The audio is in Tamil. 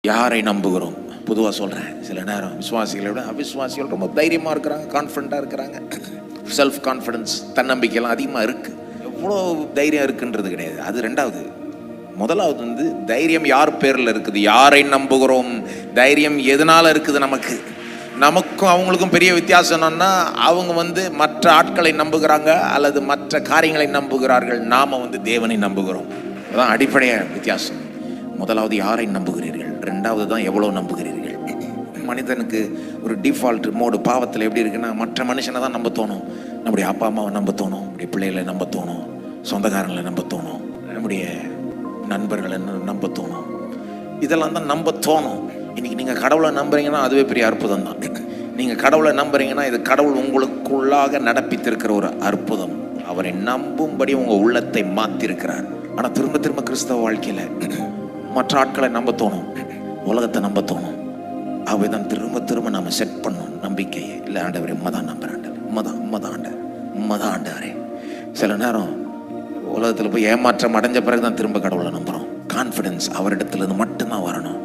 யாரை நம்புகிறோம்? பொதுவாக சொல்கிறேன், சில நேரம் விசுவாசிகளை விட அவிசுவாசிகள் ரொம்ப தைரியமாக இருக்கிறாங்க, கான்ஃபிடண்ட்டாக இருக்கிறாங்க. செல்ஃப் கான்ஃபிடன்ஸ், தன்னம்பிக்கைலாம் அதிகமாக இருக்குது. எவ்வளோ தைரியம் இருக்குன்றது கிடையாது. அது ரெண்டாவது. முதலாவது வந்து தைரியம் யார் பேரில் இருக்குது, யாரை நம்புகிறோம். தைரியம் எதனால் இருக்குது? நமக்கும் அவங்களுக்கும் பெரிய வித்தியாசம் என்னன்னா, அவங்க வந்து மற்ற ஆட்களை நம்புகிறாங்க அல்லது மற்ற காரியங்களை நம்புகிறார்கள். நாம் வந்து தேவனை நம்புகிறோம். அதுதான் அடிப்படையாக வித்தியாசம். முதலாவது யாரை நம்புகிறீர்கள், ரெண்டாவது தான் எவ்வளோ நம்புகிறீர்கள். மனிதனுக்கு ஒரு டிஃபால்ட் மோடு பாவத்தில் எப்படி இருக்குன்னா, மற்ற மனுஷனை தான் நம்ப தோணும். நம்முடைய அப்பா அம்மாவை நம்ப தோணும், நம்முடைய பிள்ளைகளை நம்ப தோணும், சொந்தக்காரங்களை நம்ப தோணும், நம்முடைய நண்பர்களை நம்ப தோணும். இதெல்லாம் தான் நம்ப தோணும். இன்னைக்கு நீங்கள் கடவுளை நம்புறீங்கன்னா அதுவே பெரிய அற்புதம் தான். நீங்கள் கடவுளை நம்புறீங்கன்னா இது கடவுள் உங்களுக்குள்ளாக நடப்பித்திருக்கிற ஒரு அற்புதம். அவரை நம்பும்படி உங்கள் உள்ளத்தை மாற்றிருக்கிறார். ஆனால் திரும்ப திரும்ப கிறிஸ்தவ வாழ்க்கையில் மற்ற ஆட்களை நம்ப தோணும், உலகத்தை நம்ப தோணும். அவை தான் திரும்ப திரும்ப நம்ம செட் பண்ணணும் நம்பிக்கையை. இல்லை ஆண்டவரே உம்மதான் நம்புறேன், உம்மதான் ஆண்டவரே. சில நேரம் உலகத்தில் போய் ஏமாற்றம் அடைஞ்ச பிறகு தான் திரும்ப கடவுளை நம்புகிறோம். கான்ஃபிடன்ஸ் அவரிடத்துலேருந்து மட்டும்தான் வரணும்.